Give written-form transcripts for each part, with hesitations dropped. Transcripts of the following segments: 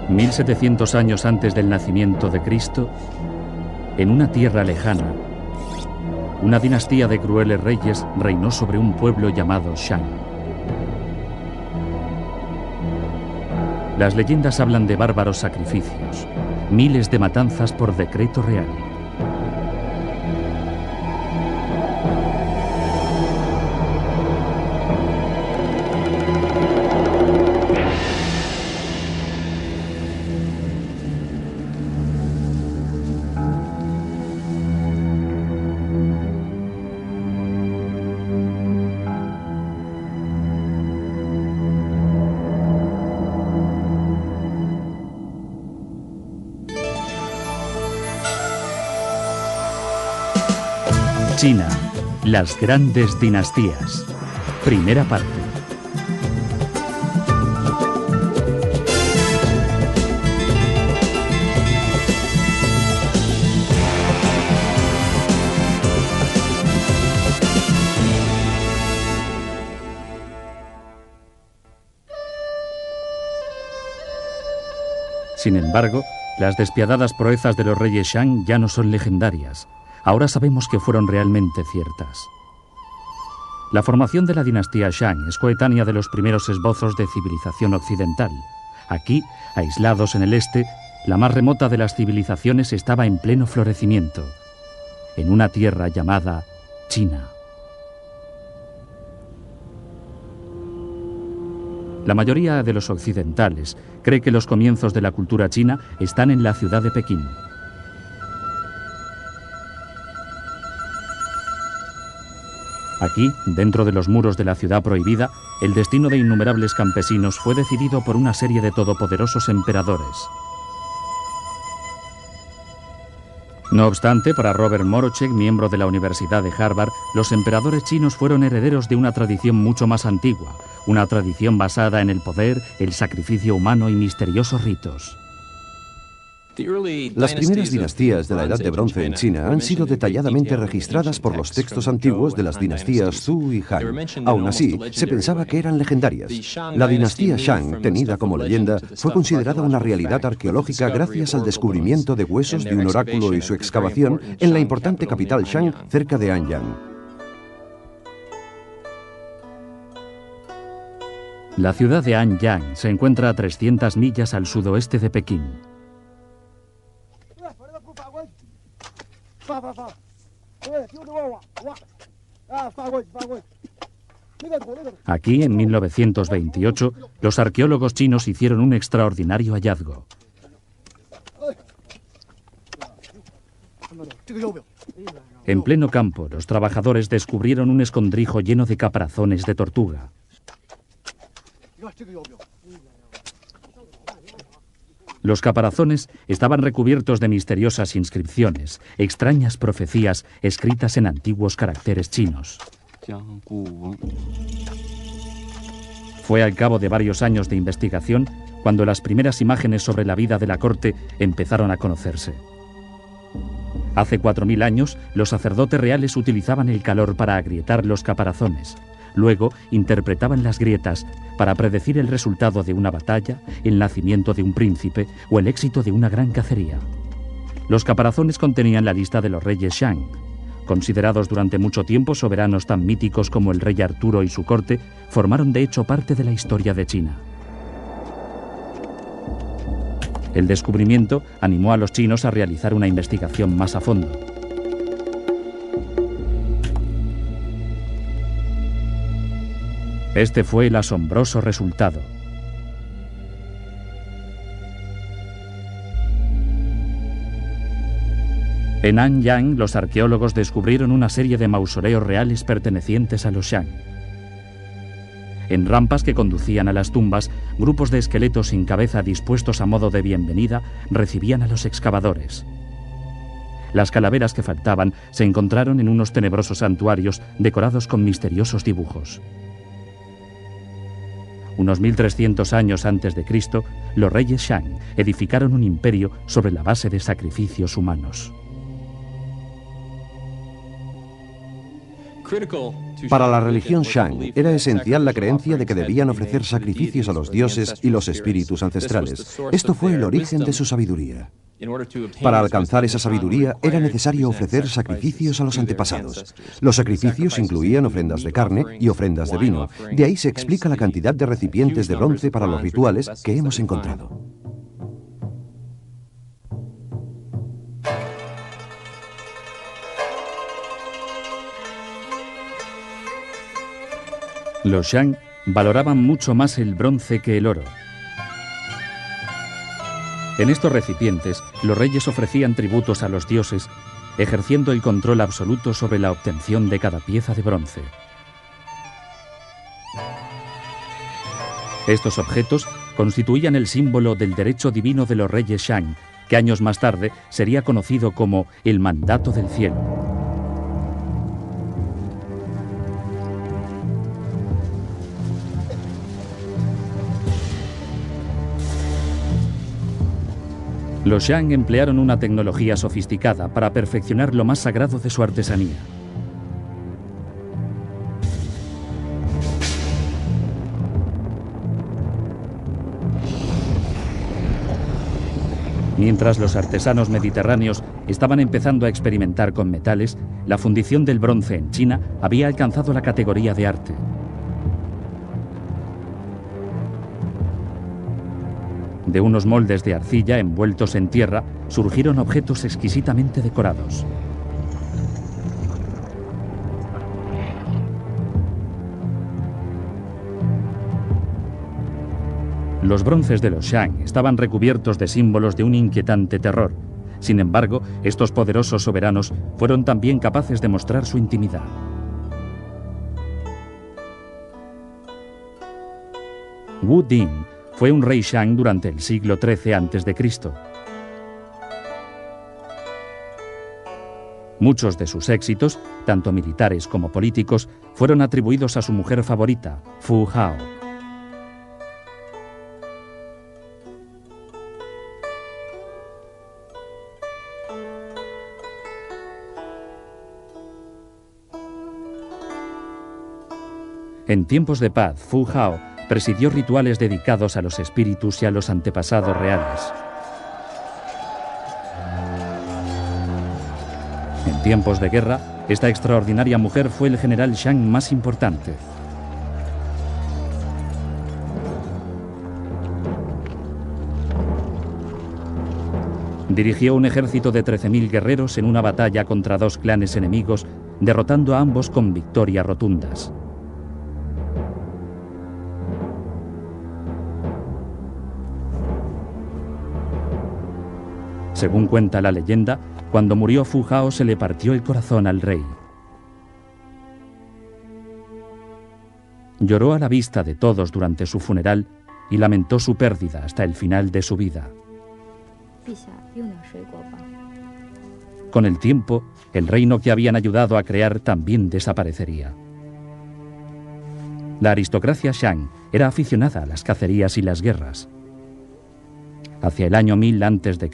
1700 años antes del nacimiento de Cristo, en una tierra lejana, una dinastía de crueles reyes reinó sobre un pueblo llamado Shang. Las leyendas hablan de bárbaros sacrificios, miles de matanzas por decreto real. China, las grandes dinastías. Primera parte. Sin embargo, las despiadadas proezas de los reyes Shang ya no son legendarias. Ahora sabemos que fueron realmente ciertas. La formación de la dinastía Shang es coetánea de los primeros esbozos de civilización occidental. Aquí, aislados en el este, la más remota de las civilizaciones estaba en pleno florecimiento, en una tierra llamada China. La mayoría de los occidentales cree que los comienzos de la cultura china están en la ciudad de Pekín. Aquí, dentro de los muros de la ciudad prohibida, el destino de innumerables campesinos fue decidido por una serie de todopoderosos emperadores. No obstante, para Robert Morochek, miembro de la Universidad de Harvard, los emperadores chinos fueron herederos de una tradición mucho más antigua, una tradición basada en el poder, el sacrificio humano y misteriosos ritos. Las primeras dinastías de la Edad de Bronce en China han sido detalladamente registradas por los textos antiguos de las dinastías Zhou y Han. Aún así, se pensaba que eran legendarias. La dinastía Shang, tenida como leyenda, fue considerada una realidad arqueológica gracias al descubrimiento de huesos de un oráculo y su excavación en la importante capital Shang, cerca de Anyang. La ciudad de Anyang se encuentra a 300 millas al sudoeste de Pekín. Aquí, en 1928, los arqueólogos chinos hicieron un extraordinario hallazgo. En pleno campo, los trabajadores descubrieron un escondrijo lleno de caparazones de tortuga. Los caparazones estaban recubiertos de misteriosas inscripciones, extrañas profecías escritas en antiguos caracteres chinos. Fue al cabo de varios años de investigación cuando las primeras imágenes sobre la vida de la corte empezaron a conocerse. Hace 4000 años, los sacerdotes reales utilizaban el calor para agrietar los caparazones. Luego, interpretaban las grietas para predecir el resultado de una batalla, el nacimiento de un príncipe o el éxito de una gran cacería. Los caparazones contenían la lista de los reyes Shang. Considerados durante mucho tiempo soberanos tan míticos como el rey Arturo y su corte, formaron de hecho parte de la historia de China. El descubrimiento animó a los chinos a realizar una investigación más a fondo. Este fue el asombroso resultado. En Anyang, los arqueólogos descubrieron una serie de mausoleos reales pertenecientes a los Shang. En rampas que conducían a las tumbas, grupos de esqueletos sin cabeza dispuestos a modo de bienvenida recibían a los excavadores. Las calaveras que faltaban se encontraron en unos tenebrosos santuarios decorados con misteriosos dibujos. Unos 1300 años antes de Cristo, los reyes Shang edificaron un imperio sobre la base de sacrificios humanos. Para la religión Shang era esencial la creencia de que debían ofrecer sacrificios a los dioses y los espíritus ancestrales. Esto fue el origen de su sabiduría. Para alcanzar esa sabiduría era necesario ofrecer sacrificios a los antepasados. Los sacrificios incluían ofrendas de carne y ofrendas de vino. De ahí se explica la cantidad de recipientes de bronce para los rituales que hemos encontrado. Los Shang valoraban mucho más el bronce que el oro. En estos recipientes, los reyes ofrecían tributos a los dioses, ejerciendo el control absoluto sobre la obtención de cada pieza de bronce. Estos objetos constituían el símbolo del derecho divino de los reyes Shang, que años más tarde sería conocido como el mandato del cielo. Los Shang emplearon una tecnología sofisticada para perfeccionar lo más sagrado de su artesanía. Mientras los artesanos mediterráneos estaban empezando a experimentar con metales, la fundición del bronce en China había alcanzado la categoría de arte. De unos moldes de arcilla envueltos en tierra surgieron objetos exquisitamente decorados. Los bronces de los Shang estaban recubiertos de símbolos de un inquietante terror. Sin embargo, estos poderosos soberanos fueron también capaces de mostrar su intimidad. Wu Ding fue un rey Shang durante el siglo XIII a.C. Muchos de sus éxitos, tanto militares como políticos, fueron atribuidos a su mujer favorita, Fu Hao. En tiempos de paz, Fu Hao presidió rituales dedicados a los espíritus y a los antepasados reales. En tiempos de guerra, esta extraordinaria mujer fue el general Shang más importante. Dirigió un ejército de 13.000 guerreros en una batalla contra dos clanes enemigos, derrotando a ambos con victorias rotundas. Según cuenta la leyenda, cuando murió Fu Hao se le partió el corazón al rey. Lloró a la vista de todos durante su funeral y lamentó su pérdida hasta el final de su vida. Con el tiempo, el reino que habían ayudado a crear también desaparecería. La aristocracia Shang era aficionada a las cacerías y las guerras. Hacia el año 1000 a.C.,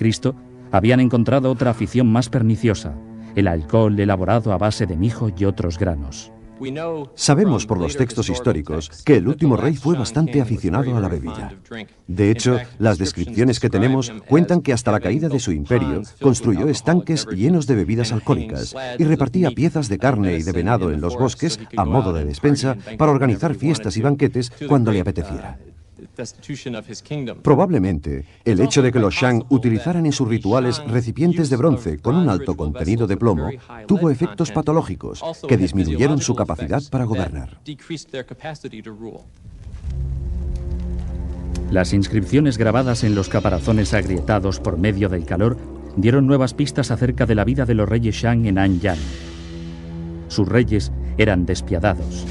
habían encontrado otra afición más perniciosa, el alcohol elaborado a base de mijo y otros granos. Sabemos por los textos históricos que el último rey fue bastante aficionado a la bebida. De hecho, las descripciones que tenemos cuentan que hasta la caída de su imperio construyó estanques llenos de bebidas alcohólicas y repartía piezas de carne y de venado en los bosques a modo de despensa para organizar fiestas y banquetes cuando le apeteciera. Probablemente, el hecho de que los Shang utilizaran en sus rituales recipientes de bronce con un alto contenido de plomo tuvo efectos patológicos que disminuyeron su capacidad para gobernar. Las inscripciones grabadas en los caparazones agrietados por medio del calor dieron nuevas pistas acerca de la vida de los reyes Shang en Anyang. Sus reyes eran despiadados.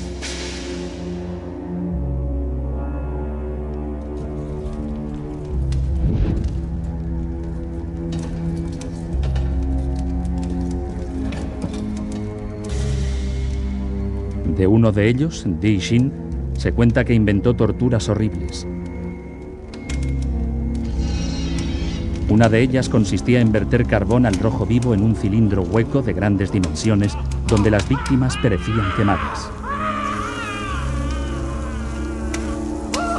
De uno de ellos, Di Xin, se cuenta que inventó torturas horribles. Una de ellas consistía en verter carbón al rojo vivo en un cilindro hueco de grandes dimensiones donde las víctimas perecían quemadas.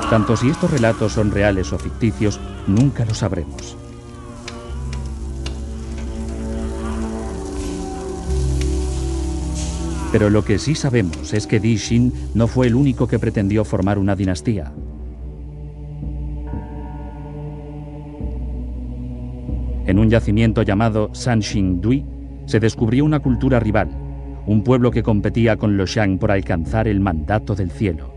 Tanto si estos relatos son reales o ficticios, nunca lo sabremos. Pero lo que sí sabemos es que Di Xin no fue el único que pretendió formar una dinastía. En un yacimiento llamado Sanxingdui se descubrió una cultura rival, un pueblo que competía con los Shang por alcanzar el mandato del cielo.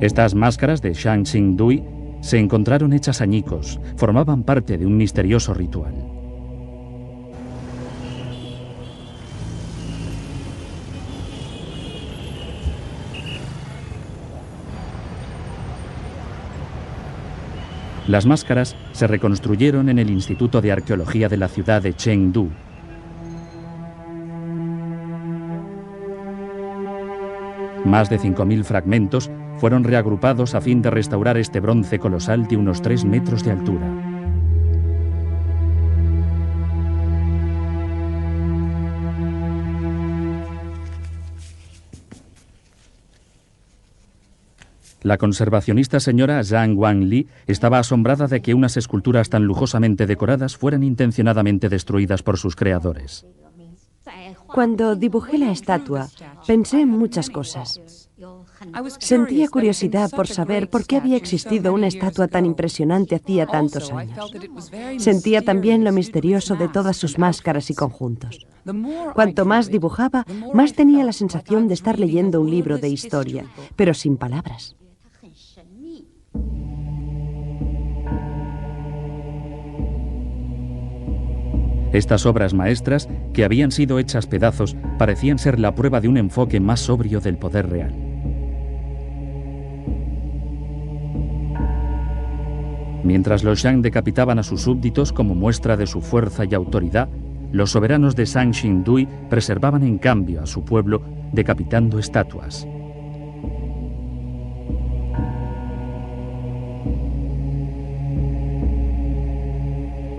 Estas máscaras de Sanxingdui se encontraron hechas añicos, formaban parte de un misterioso ritual. Las máscaras se reconstruyeron en el Instituto de Arqueología de la ciudad de Chengdu. Más de 5.000 fragmentos fueron reagrupados a fin de restaurar este bronce colosal de unos 3 metros de altura. La conservacionista señora Zhang Wanli estaba asombrada de que unas esculturas tan lujosamente decoradas fueran intencionadamente destruidas por sus creadores. Cuando dibujé la estatua, pensé en muchas cosas. Sentía curiosidad por saber por qué había existido una estatua tan impresionante hacía tantos años. Sentía también lo misterioso de todas sus máscaras y conjuntos. Cuanto más dibujaba, más tenía la sensación de estar leyendo un libro de historia, pero sin palabras. Estas obras maestras, que habían sido hechas pedazos, parecían ser la prueba de un enfoque más sobrio del poder real. Mientras los Shang decapitaban a sus súbditos como muestra de su fuerza y autoridad, los soberanos de Sanxingdui preservaban en cambio a su pueblo decapitando estatuas.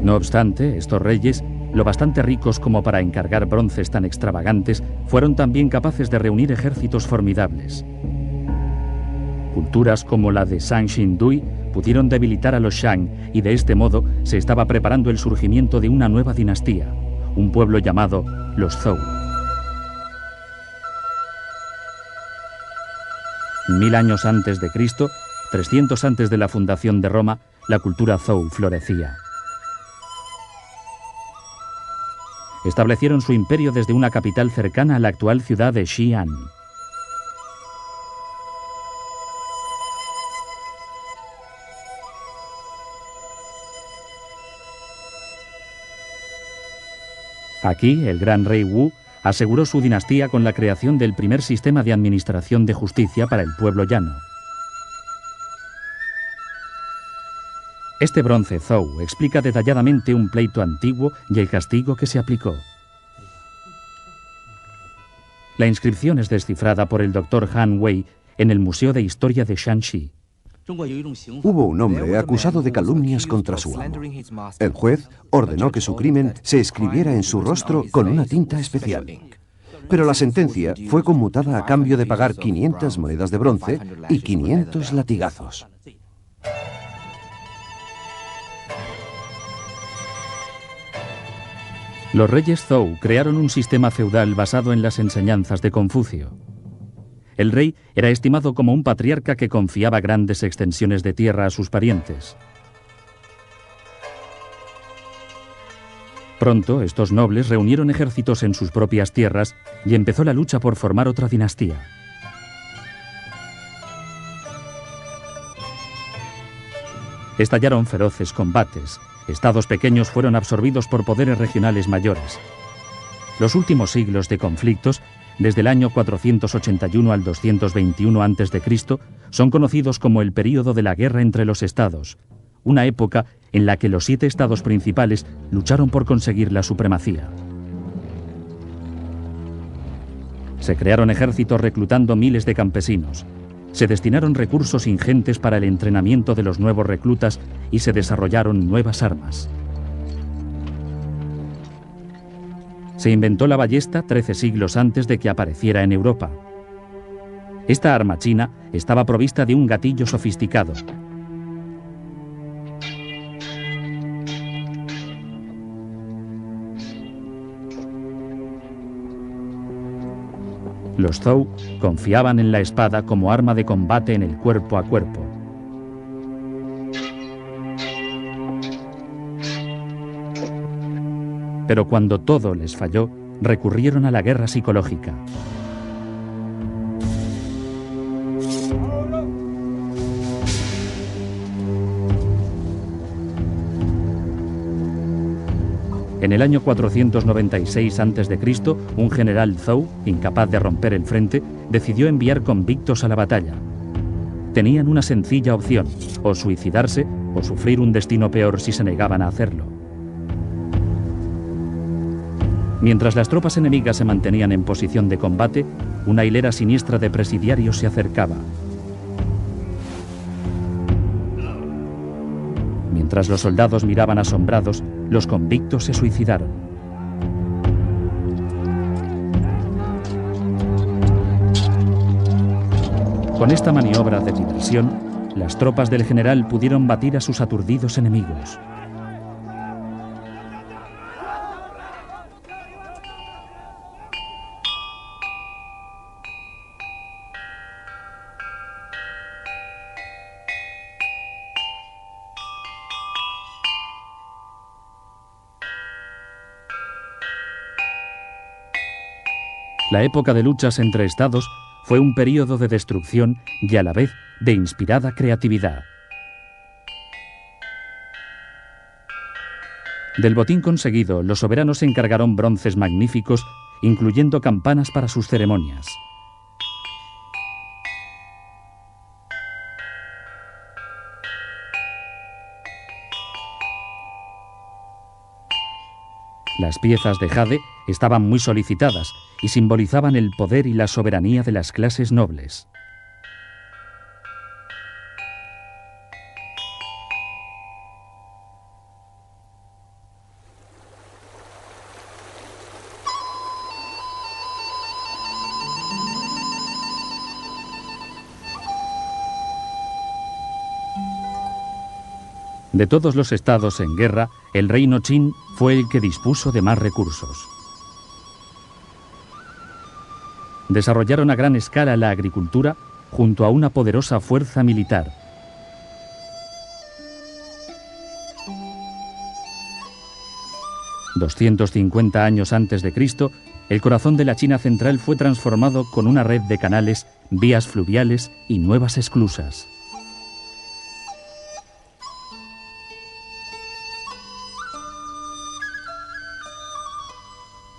No obstante, estos reyes, lo bastante ricos como para encargar bronces tan extravagantes, fueron también capaces de reunir ejércitos formidables. Culturas como la de Sanxingdui pudieron debilitar a los Shang y de este modo se estaba preparando el surgimiento de una nueva dinastía, un pueblo llamado los Zhou. 1000 años antes de Cristo, 300 antes de la fundación de Roma, la cultura Zhou florecía. Establecieron su imperio desde una capital cercana a la actual ciudad de Xi'an. Aquí, el gran rey Wu aseguró su dinastía con la creación del primer sistema de administración de justicia para el pueblo llano. Este bronce Zhou explica detalladamente un pleito antiguo y el castigo que se aplicó. La inscripción es descifrada por el Dr. Han Wei en el Museo de Historia de Shanxi. Hubo un hombre acusado de calumnias contra su amo. El juez ordenó que su crimen se escribiera en su rostro con una tinta especial. Pero la sentencia fue conmutada a cambio de pagar 500 monedas de bronce y 500 latigazos. Los reyes Zhou crearon un sistema feudal basado en las enseñanzas de Confucio. El rey era estimado como un patriarca que confiaba grandes extensiones de tierra a sus parientes. Pronto, estos nobles reunieron ejércitos en sus propias tierras y empezó la lucha por formar otra dinastía. Estallaron feroces combates. Estados pequeños fueron absorbidos por poderes regionales mayores. Los últimos siglos de conflictos, desde el año 481 al 221 a.C., son conocidos como el período de la guerra entre los estados, una época en la que los 7 estados principales lucharon por conseguir la supremacía. Se crearon ejércitos reclutando miles de campesinos. se destinaron recursos ingentes para el entrenamiento de los nuevos reclutas y se desarrollaron nuevas armas. Se inventó la ballesta 13 siglos antes de que apareciera en Europa. Esta arma china estaba provista de un gatillo sofisticado. Los Zhou confiaban en la espada como arma de combate en el cuerpo a cuerpo. Pero cuando todo les falló, recurrieron a la guerra psicológica. En el año 496 a.C., un general Zhou, incapaz de romper el frente, decidió enviar convictos a la batalla. Tenían una sencilla opción: o suicidarse o sufrir un destino peor si se negaban a hacerlo. Mientras las tropas enemigas se mantenían en posición de combate, una hilera siniestra de presidiarios se acercaba. Mientras los soldados miraban asombrados, los convictos se suicidaron. Con esta maniobra de diversión, las tropas del general pudieron batir a sus aturdidos enemigos. La época de luchas entre estados fue un período de destrucción y a la vez de inspirada creatividad. Del botín conseguido, los soberanos encargaron bronces magníficos, incluyendo campanas para sus ceremonias. Las piezas de jade estaban muy solicitadas y simbolizaban el poder y la soberanía de las clases nobles. De todos los estados en guerra, el reino Qin fue el que dispuso de más recursos. Desarrollaron a gran escala la agricultura junto a una poderosa fuerza militar. $250 años antes de Cristo, el corazón de la China central fue transformado con una red de canales, vías fluviales y nuevas esclusas.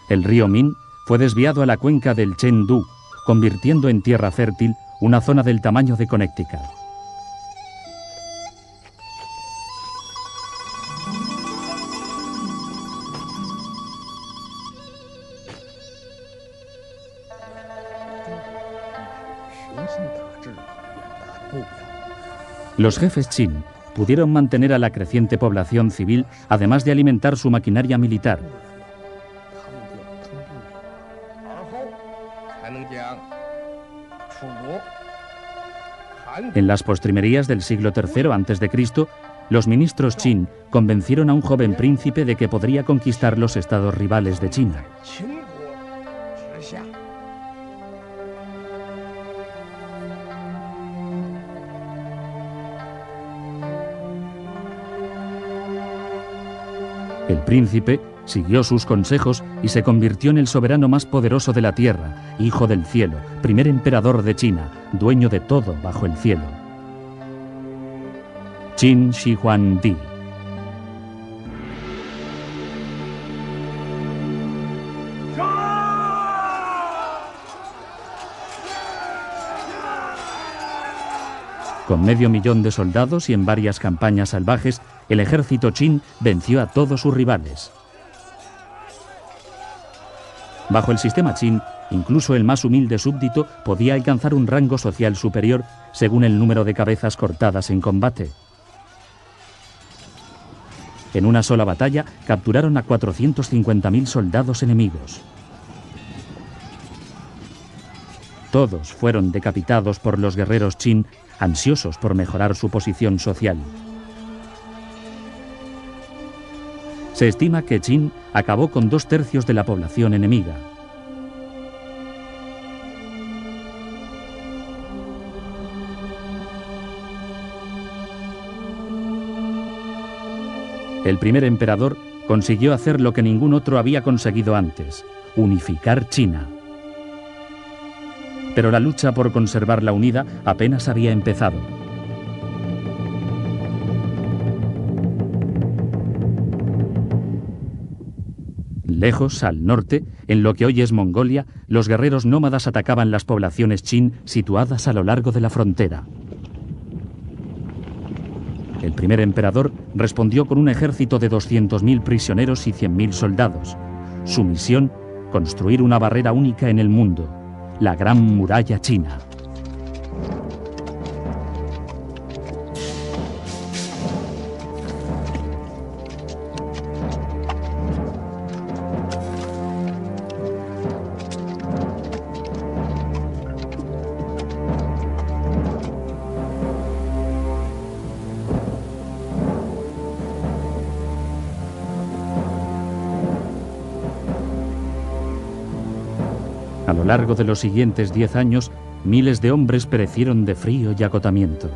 El río Min fue desviado a la cuenca del Chengdu, convirtiendo en tierra fértil una zona del tamaño de Connecticut. Los jefes Qin pudieron mantener a la creciente población civil, además de alimentar su maquinaria militar. En las postrimerías del siglo III a.C., los ministros Qin convencieron a un joven príncipe de que podría conquistar los estados rivales de China. El príncipe siguió sus consejos y se convirtió en el soberano más poderoso de la tierra, hijo del cielo, primer emperador de China, dueño de todo bajo el cielo. Qin Shi Huang Di. Con 500.000 de soldados y en varias campañas salvajes, el ejército Qin venció a todos sus rivales. Bajo el sistema Qin, Incluso el más humilde súbdito podía alcanzar un rango social superior según el número de cabezas cortadas en combate. En una sola batalla capturaron a 450.000 soldados enemigos. Todos fueron decapitados por los guerreros Qin, ansiosos por mejorar su posición social. Se estima que Qin acabó con 2/3 de la población enemiga. El primer emperador consiguió hacer lo que ningún otro había conseguido antes: unificar China. Pero la lucha por conservarla unida apenas había empezado. Lejos, al norte, en lo que hoy es Mongolia, los guerreros nómadas atacaban las poblaciones Qin situadas a lo largo de la frontera. El primer emperador respondió con un ejército de 200.000 prisioneros y 100.000 soldados. Su misión, construir una barrera única en el mundo: la Gran Muralla China. A lo largo de los siguientes 10 años, miles de hombres perecieron de frío y agotamiento.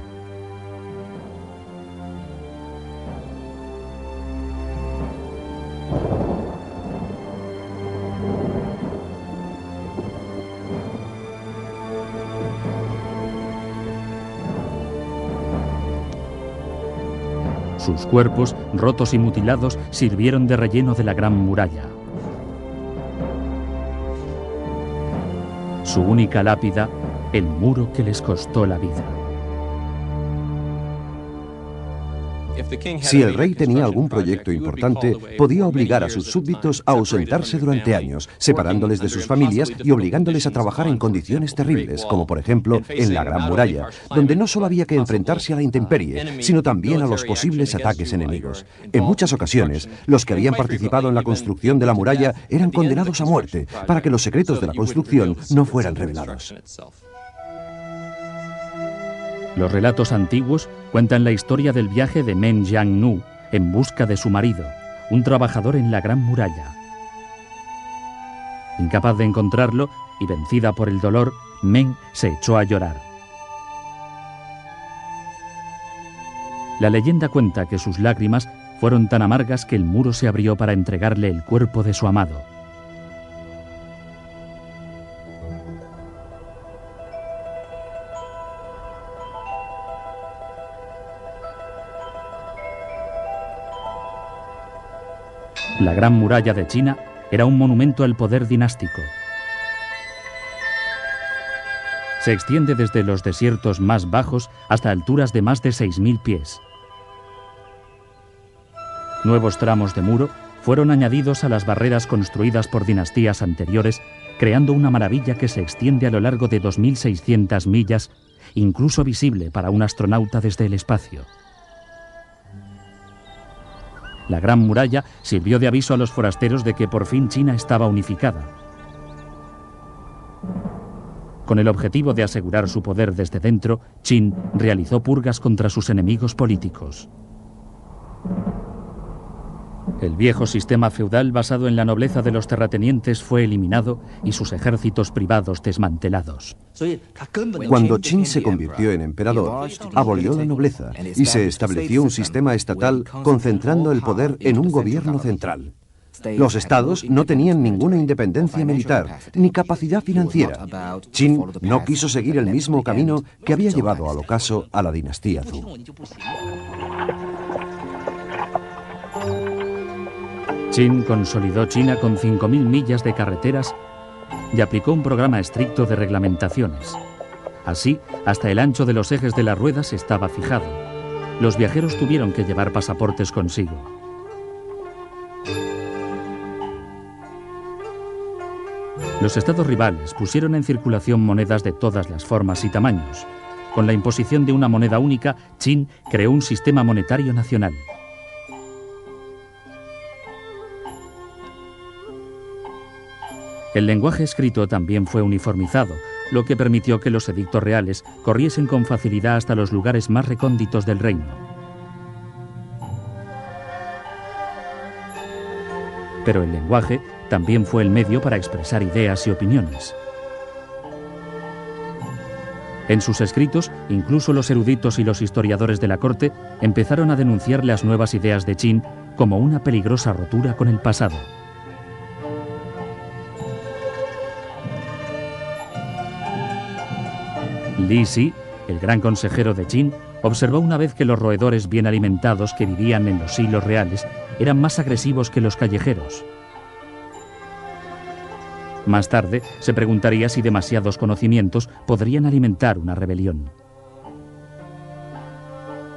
Sus cuerpos, rotos y mutilados, sirvieron de relleno de la Gran Muralla. Su única lápida, el muro que les costó la vida. Si el rey tenía algún proyecto importante, podía obligar a sus súbditos a ausentarse durante años, separándoles de sus familias y obligándoles a trabajar en condiciones terribles, como por ejemplo en la Gran Muralla, donde no solo había que enfrentarse a la intemperie, sino también a los posibles ataques enemigos. En muchas ocasiones, los que habían participado en la construcción de la muralla eran condenados a muerte, para que los secretos de la construcción no fueran revelados. Los relatos antiguos cuentan la historia del viaje de Meng Jiannu en busca de su marido, un trabajador en la Gran Muralla. Incapaz de encontrarlo y vencida por el dolor, Meng se echó a llorar. La leyenda cuenta que sus lágrimas fueron tan amargas que el muro se abrió para entregarle el cuerpo de su amado. La Gran Muralla de China era un monumento al poder dinástico. Se extiende desde los desiertos más bajos hasta alturas de más de 6.000 pies. Nuevos tramos de muro fueron añadidos a las barreras construidas por dinastías anteriores, creando una maravilla que se extiende a lo largo de 2.600 millas, incluso visible para un astronauta desde el espacio. La Gran Muralla sirvió de aviso a los forasteros de que por fin China estaba unificada. Con el objetivo de asegurar su poder desde dentro, Qin realizó purgas contra sus enemigos políticos. El viejo sistema feudal basado en la nobleza de los terratenientes fue eliminado y sus ejércitos privados desmantelados. Cuando Qin se convirtió en emperador, abolió la nobleza y se estableció un sistema estatal concentrando el poder en un gobierno central. Los estados no tenían ninguna independencia militar ni capacidad financiera. Qin no quiso seguir el mismo camino que había llevado al ocaso a la dinastía Zhou. Qin consolidó China con 5.000 millas de carreteras y aplicó un programa estricto de reglamentaciones. Así, hasta el ancho de los ejes de las ruedas estaba fijado. Los viajeros tuvieron que llevar pasaportes consigo. Los estados rivales pusieron en circulación monedas de todas las formas y tamaños. Con la imposición de una moneda única, Qin creó un sistema monetario nacional. El lenguaje escrito también fue uniformizado, lo que permitió que los edictos reales corriesen con facilidad hasta los lugares más recónditos del reino. Pero el lenguaje también fue el medio para expresar ideas y opiniones. En sus escritos, incluso los eruditos y los historiadores de la corte empezaron a denunciar las nuevas ideas de Qin como una peligrosa rotura con el pasado. Li Si, el gran consejero de Qin, observó una vez que los roedores bien alimentados que vivían en los silos reales eran más agresivos que los callejeros. Más tarde, se preguntaría si demasiados conocimientos podrían alimentar una rebelión.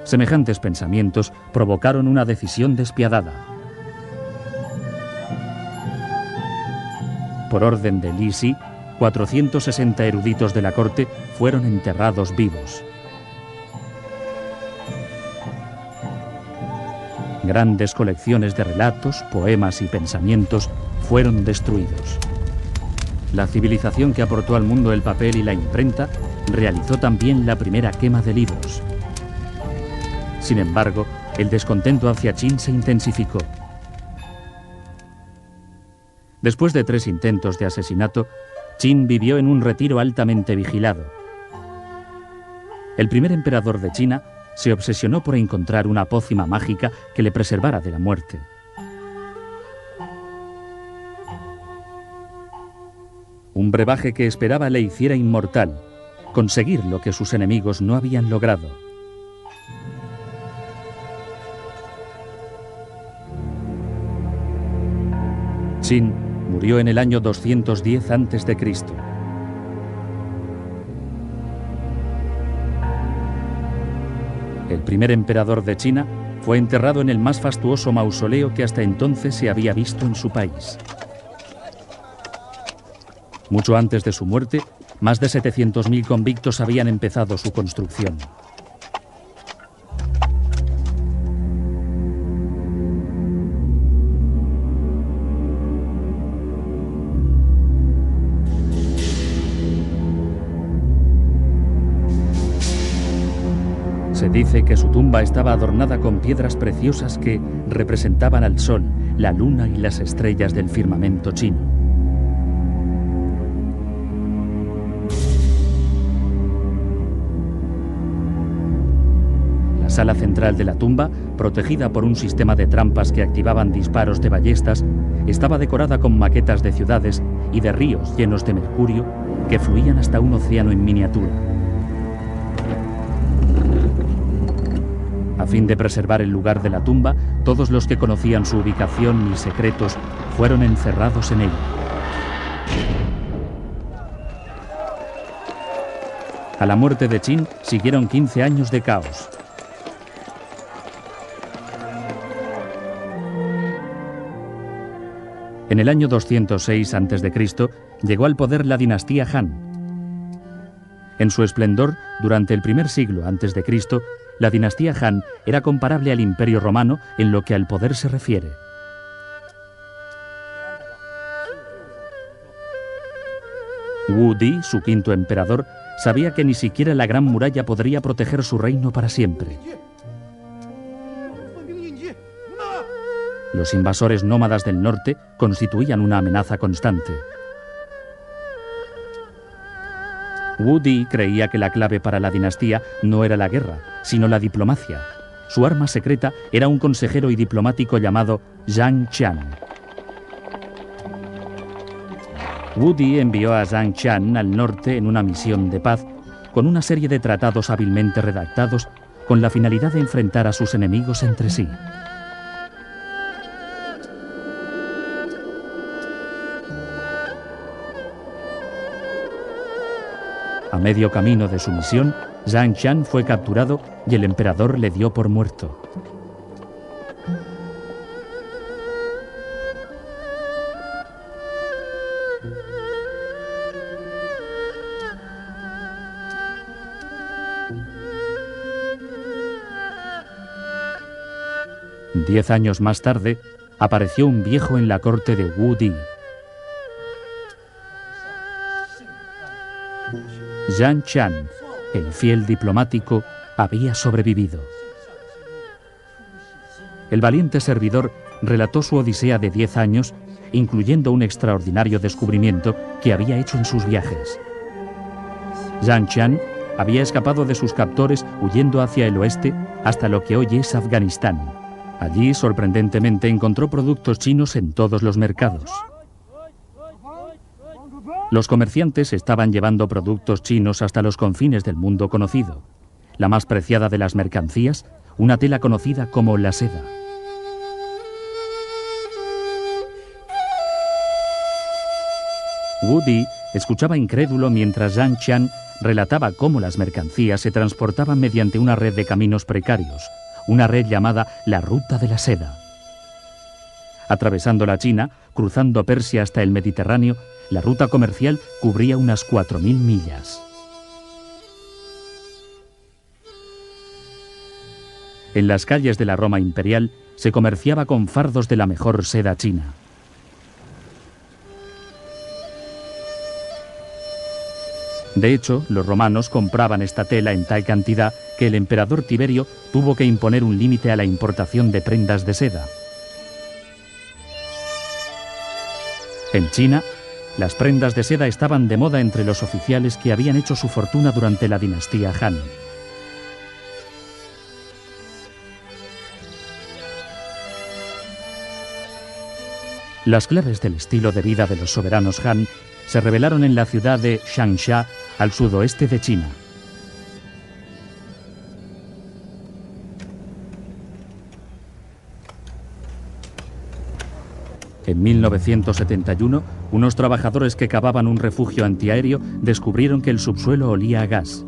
Semejantes pensamientos provocaron una decisión despiadada. Por orden de Li Si, 460 eruditos de la corte fueron enterrados vivos. Grandes colecciones de relatos, poemas y pensamientos fueron destruidos. La civilización que aportó al mundo el papel y la imprenta realizó también la primera quema de libros. Sin embargo, el descontento hacia Qin se intensificó. Después de 3 intentos de asesinato, Qin vivió en un retiro altamente vigilado. El primer emperador de China se obsesionó por encontrar una pócima mágica que le preservara de la muerte. Un brebaje que esperaba le hiciera inmortal, conseguir lo que sus enemigos no habían logrado. Qin murió en el año 210 a.C. El primer emperador de China fue enterrado en el más fastuoso mausoleo que hasta entonces se había visto en su país. Mucho antes de su muerte, más de 700.000 convictos habían empezado su construcción. Se dice que su tumba estaba adornada con piedras preciosas que representaban al sol, la luna y las estrellas del firmamento chino. La sala central de la tumba, protegida por un sistema de trampas que activaban disparos de ballestas, estaba decorada con maquetas de ciudades y de ríos llenos de mercurio que fluían hasta un océano en miniatura. A fin de preservar el lugar de la tumba, todos los que conocían su ubicación y secretos fueron encerrados en ella. A la muerte de Qin siguieron 15 años de caos. En el año 206 a.C. llegó al poder la dinastía Han. En su esplendor, durante el primer siglo a.C., la dinastía Han era comparable al Imperio Romano en lo que al poder se refiere. Wu Di, su quinto emperador, sabía que ni siquiera la Gran Muralla podría proteger su reino para siempre. Los invasores nómadas del norte constituían una amenaza constante. Wu Di creía que la clave para la dinastía no era la guerra, sino la diplomacia. Su arma secreta era un consejero y diplomático llamado Zhang Qian. Wu Di envió a Zhang Qian al norte en una misión de paz, con una serie de tratados hábilmente redactados, con la finalidad de enfrentar a sus enemigos entre sí. A medio camino de su misión, Zhang Qian fue capturado y el emperador le dio por muerto. 10 años más tarde, apareció un viejo en la corte de Wu Di. Zhang Qian, el fiel diplomático, había sobrevivido. El valiente servidor relató su odisea de 10 años, incluyendo un extraordinario descubrimiento que había hecho en sus viajes. Zhang Qian había escapado de sus captores huyendo hacia el oeste hasta lo que hoy es Afganistán. Allí, sorprendentemente, encontró productos chinos en todos los mercados. Los comerciantes estaban llevando productos chinos hasta los confines del mundo conocido. La más preciada de las mercancías, una tela conocida como la seda. Wu Di escuchaba incrédulo mientras Zhang Qian relataba cómo las mercancías se transportaban mediante una red de caminos precarios, una red llamada la Ruta de la Seda. Atravesando la China, cruzando Persia hasta el Mediterráneo, la ruta comercial cubría unas 4.000 millas. En las calles de la Roma imperial se comerciaba con fardos de la mejor seda china. De hecho, los romanos compraban esta tela en tal cantidad que el emperador Tiberio tuvo que imponer un límite a la importación de prendas de seda. En China, las prendas de seda estaban de moda entre los oficiales que habían hecho su fortuna durante la dinastía Han. Las claves del estilo de vida de los soberanos Han se revelaron en la ciudad de Changsha, al sudoeste de China. En 1971, unos trabajadores que cavaban un refugio antiaéreo descubrieron que el subsuelo olía a gas.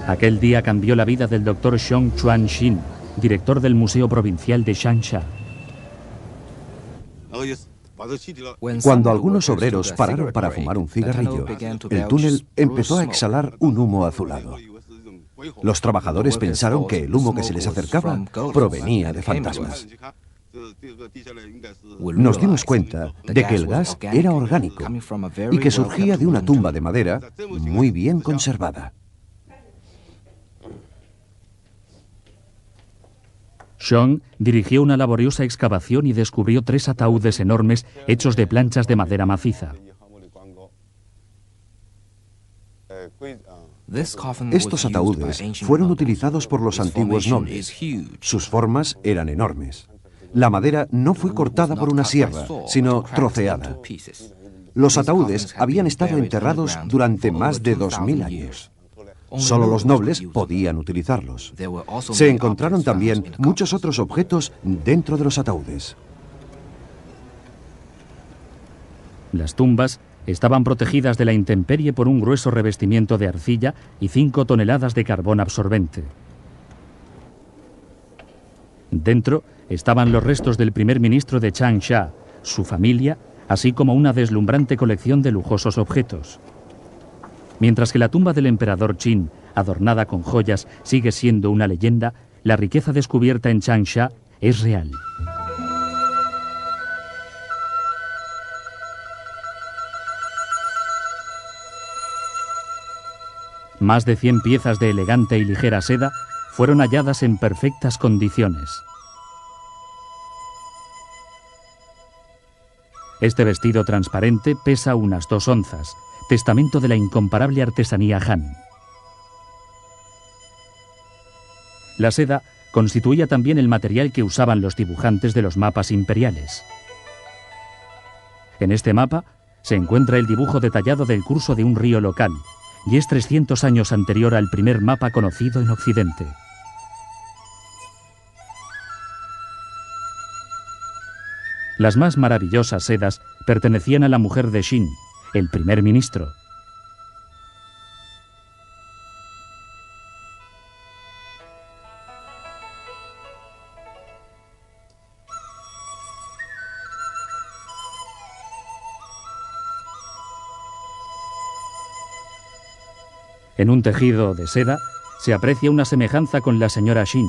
Aquel día cambió la vida del doctor Xiong Chuan-xin, director del Museo Provincial de Changsha. Cuando algunos obreros pararon para fumar un cigarrillo, el túnel empezó a exhalar un humo azulado. Los trabajadores pensaron que el humo que se les acercaba provenía de fantasmas. Nos dimos cuenta de que el gas era orgánico y que surgía de una tumba de madera muy bien conservada. Xiong dirigió una laboriosa excavación y descubrió 3 ataúdes enormes hechos de planchas de madera maciza. Estos ataúdes fueron utilizados por los antiguos nobles. Sus formas eran enormes. La madera no fue cortada por una sierra, sino troceada. Los ataúdes habían estado enterrados durante más de 2000 años. Solo los nobles podían utilizarlos. Se encontraron también muchos otros objetos dentro de los ataúdes. Las tumbas estaban protegidas de la intemperie por un grueso revestimiento de arcilla y 5 toneladas de carbón absorbente. Dentro estaban los restos del primer ministro de Changsha, su familia, así como una deslumbrante colección de lujosos objetos. Mientras que la tumba del emperador Qin, adornada con joyas, sigue siendo una leyenda, la riqueza descubierta en Changsha es real. Más de 100 piezas de elegante y ligera seda fueron halladas en perfectas condiciones. Este vestido transparente pesa unas 2 onzas, testamento de la incomparable artesanía Han. La seda constituía también el material que usaban los dibujantes de los mapas imperiales. En este mapa se encuentra el dibujo detallado del curso de un río local, y es 300 años anterior al primer mapa conocido en Occidente. Las más maravillosas sedas pertenecían a la mujer de Qin, el primer ministro. En un tejido de seda se aprecia una semejanza con la señora Shin.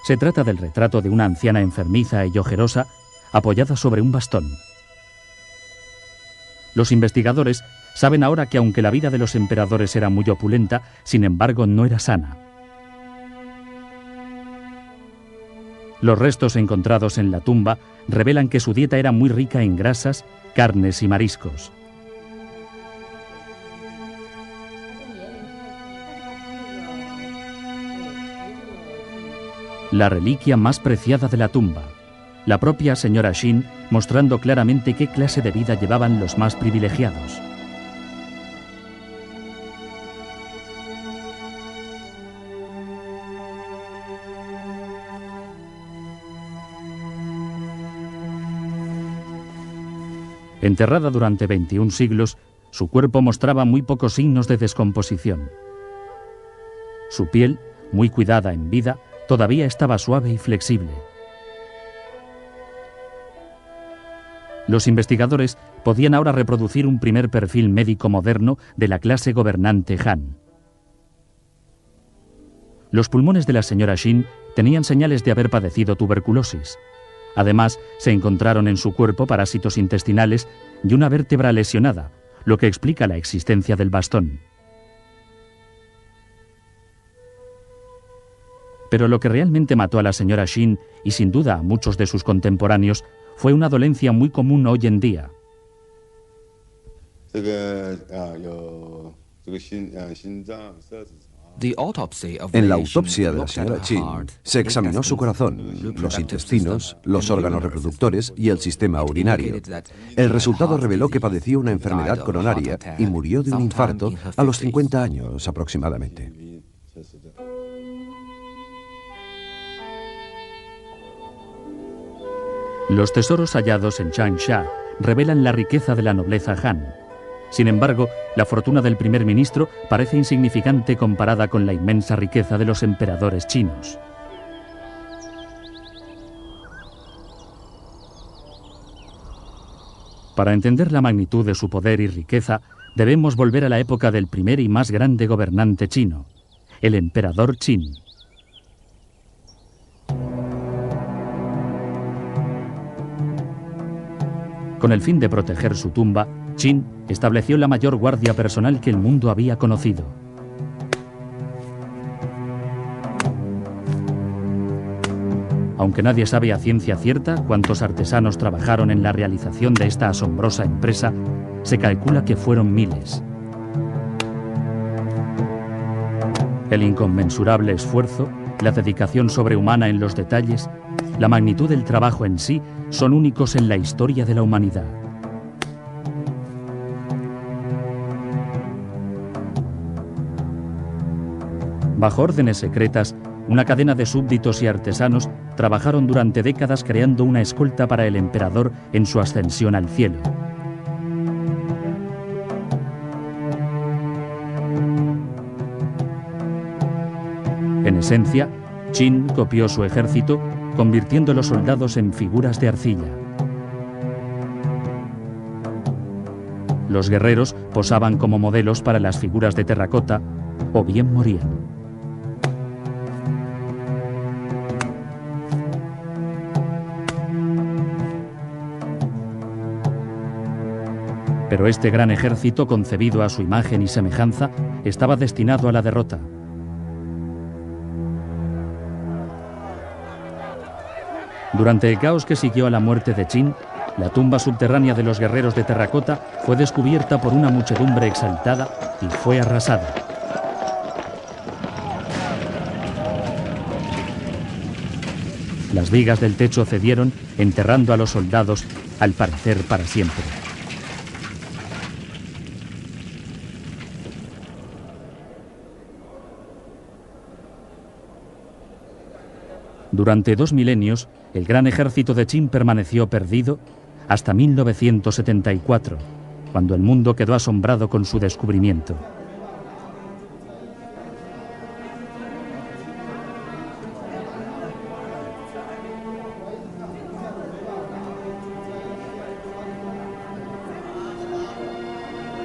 Se trata del retrato de una anciana enfermiza y ojerosa apoyada sobre un bastón. Los investigadores saben ahora que aunque la vida de los emperadores era muy opulenta, sin embargo no era sana. Los restos encontrados en la tumba revelan que su dieta era muy rica en grasas, carnes y mariscos. La reliquia más preciada de la tumba, la propia señora Shin, mostrando claramente qué clase de vida llevaban los más privilegiados. Enterrada durante 21 siglos, su cuerpo mostraba muy pocos signos de descomposición. Su piel, muy cuidada en vida, todavía estaba suave y flexible. Los investigadores podían ahora reproducir un primer perfil médico moderno de la clase gobernante Han. Los pulmones de la señora Shin tenían señales de haber padecido tuberculosis. Además, se encontraron en su cuerpo parásitos intestinales y una vértebra lesionada, lo que explica la existencia del bastón. Pero lo que realmente mató a la señora Shin, y sin duda a muchos de sus contemporáneos, fue una dolencia muy común hoy en día. En la autopsia de la señora Shin se examinó su corazón, los intestinos, los órganos reproductores y el sistema urinario. El resultado reveló que padecía una enfermedad coronaria y murió de un infarto a los 50 años aproximadamente. Los tesoros hallados en Changsha revelan la riqueza de la nobleza Han. Sin embargo, la fortuna del primer ministro parece insignificante comparada con la inmensa riqueza de los emperadores chinos. Para entender la magnitud de su poder y riqueza, debemos volver a la época del primer y más grande gobernante chino, el emperador Qin. Con el fin de proteger su tumba, Qin estableció la mayor guardia personal que el mundo había conocido. Aunque nadie sabe a ciencia cierta cuántos artesanos trabajaron en la realización de esta asombrosa empresa, se calcula que fueron miles. El inconmensurable esfuerzo, la dedicación sobrehumana en los detalles, la magnitud del trabajo en sí son únicos en la historia de la humanidad. Bajo órdenes secretas, una cadena de súbditos y artesanos trabajaron durante décadas creando una escolta para el emperador en su ascensión al cielo. En esencia, Qin copió su ejército, convirtiendo a los soldados en figuras de arcilla. Los guerreros posaban como modelos para las figuras de terracota o bien morían. Pero este gran ejército, concebido a su imagen y semejanza, estaba destinado a la derrota. Durante el caos que siguió a la muerte de Qin, la tumba subterránea de los guerreros de terracota fue descubierta por una muchedumbre exaltada y fue arrasada. Las vigas del techo cedieron, enterrando a los soldados, al parecer para siempre. Durante 2 milenios, el gran ejército de Qin permaneció perdido hasta 1974, cuando el mundo quedó asombrado con su descubrimiento.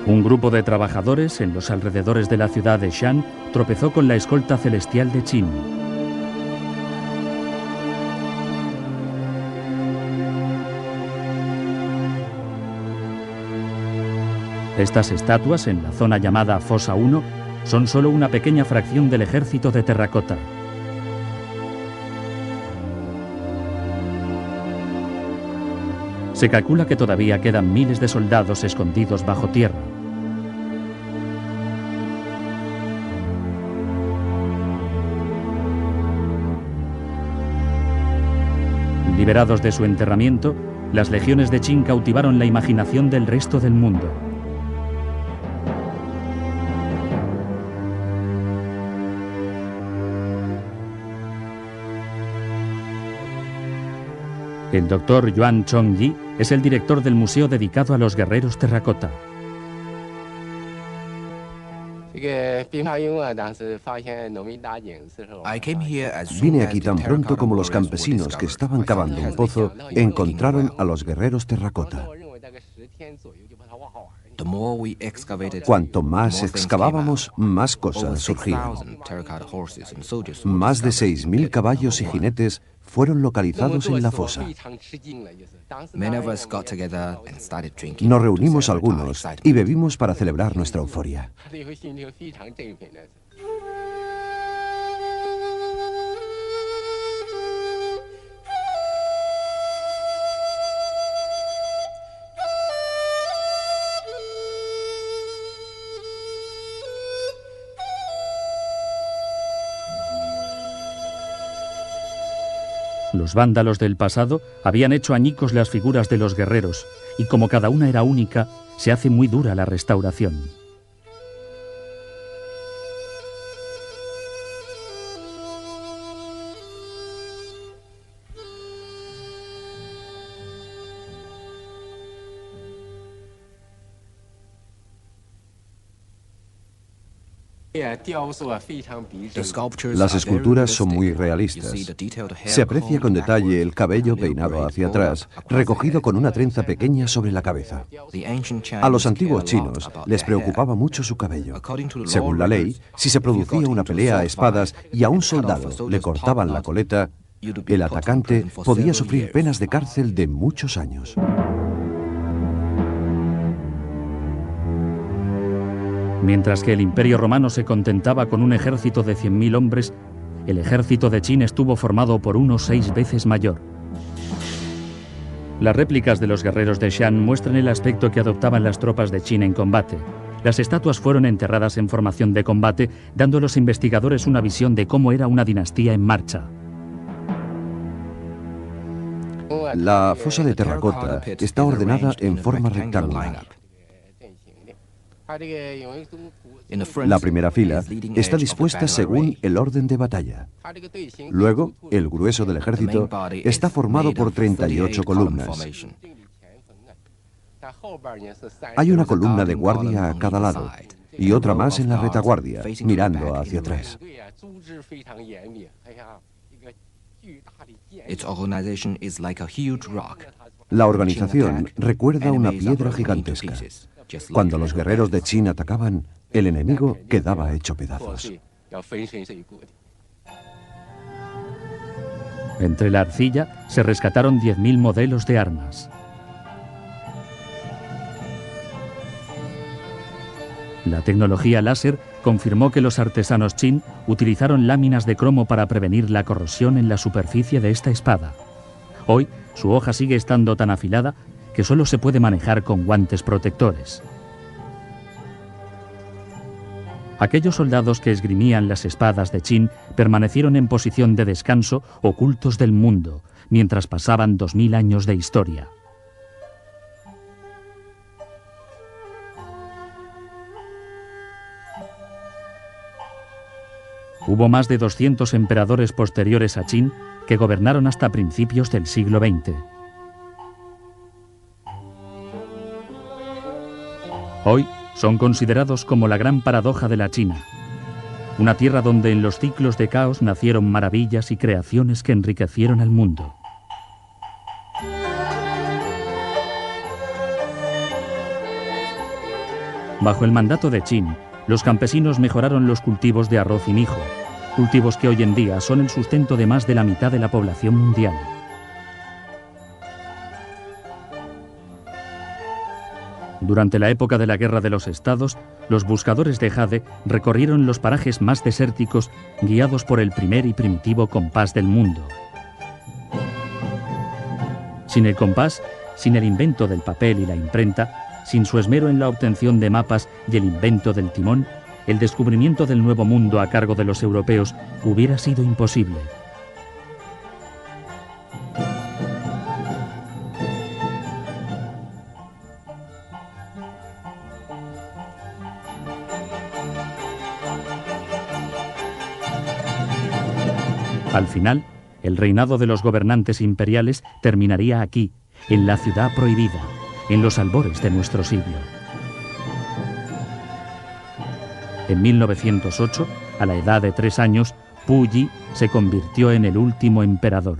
Un grupo de trabajadores en los alrededores de la ciudad de Shan tropezó con la escolta celestial de Qin. Estas estatuas, en la zona llamada Fosa 1, son solo una pequeña fracción del ejército de terracota. Se calcula que todavía quedan miles de soldados escondidos bajo tierra. Liberados de su enterramiento, las legiones de Qin cautivaron la imaginación del resto del mundo. El doctor Yuan Chongyi es el director del museo dedicado a los guerreros terracota. Vine aquí tan pronto como los campesinos que estaban cavando un pozo encontraron a los guerreros terracota. Cuanto más excavábamos, más cosas surgían. Más de 6.000 caballos y jinetes fueron localizados en la fosa. Nos reunimos algunos y bebimos para celebrar nuestra euforia. Los vándalos del pasado habían hecho añicos las figuras de los guerreros, y como cada una era única, se hace muy dura la restauración. Las esculturas son muy realistas. Se aprecia con detalle el cabello peinado hacia atrás, recogido con una trenza pequeña sobre la cabeza. A los antiguos chinos les preocupaba mucho su cabello. Según la ley, si se producía una pelea a espadas y a un soldado le cortaban la coleta, el atacante podía sufrir penas de cárcel de muchos años. Mientras que el Imperio Romano se contentaba con un ejército de 100.000 hombres, el ejército de Qin estuvo formado por uno 6 veces mayor. Las réplicas de los guerreros de Shan muestran el aspecto que adoptaban las tropas de Qin en combate. Las estatuas fueron enterradas en formación de combate, dando a los investigadores una visión de cómo era una dinastía en marcha. La fosa de terracota está ordenada en forma rectangular. La primera fila está dispuesta según el orden de batalla. Luego, el grueso del ejército está formado por 38 columnas. Hay una columna de guardia a cada lado y otra más en la retaguardia, mirando hacia atrás. La organización recuerda una piedra gigantesca. Cuando los guerreros de Qin atacaban, el enemigo quedaba hecho pedazos. Entre la arcilla se rescataron 10.000 modelos de armas. La tecnología láser confirmó que los artesanos Qin utilizaron láminas de cromo para prevenir la corrosión en la superficie de esta espada. Hoy, su hoja sigue estando tan afilada que solo se puede manejar con guantes protectores. Aquellos soldados que esgrimían las espadas de Qin permanecieron en posición de descanso, ocultos del mundo, mientras pasaban 2000 años de historia. Hubo más de 200 emperadores posteriores a Qin que gobernaron hasta principios del siglo XX. Hoy son considerados como la gran paradoja de la China, una tierra donde en los ciclos de caos nacieron maravillas y creaciones que enriquecieron al mundo. Bajo el mandato de Qin, los campesinos mejoraron los cultivos de arroz y mijo, cultivos que hoy en día son el sustento de más de la mitad de la población mundial. Durante la época de la Guerra de los Estados, los buscadores de jade recorrieron los parajes más desérticos guiados por el primer y primitivo compás del mundo. Sin el compás, sin el invento del papel y la imprenta, sin su esmero en la obtención de mapas y el invento del timón, el descubrimiento del nuevo mundo a cargo de los europeos hubiera sido imposible. Al final, el reinado de los gobernantes imperiales terminaría aquí, en la ciudad prohibida, en los albores de nuestro siglo. En 1908, a la edad de 3 años, Pu Yi se convirtió en el último emperador.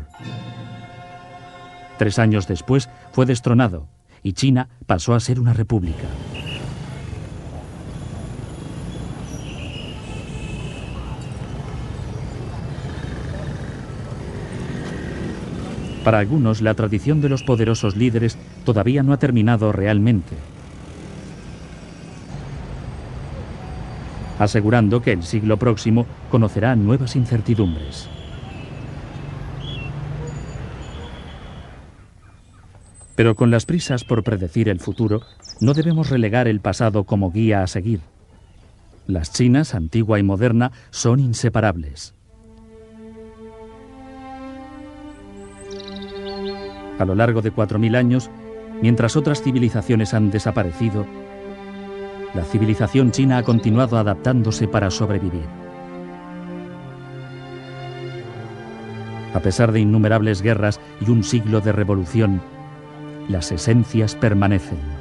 3 años después fue destronado y China pasó a ser una república. Para algunos, la tradición de los poderosos líderes todavía no ha terminado realmente, asegurando que el siglo próximo conocerá nuevas incertidumbres. Pero con las prisas por predecir el futuro, no debemos relegar el pasado como guía a seguir. Las Chinas, antigua y moderna, son inseparables. A lo largo de 4000 años, mientras otras civilizaciones han desaparecido, la civilización china ha continuado adaptándose para sobrevivir. A pesar de innumerables guerras y un siglo de revolución, las esencias permanecen.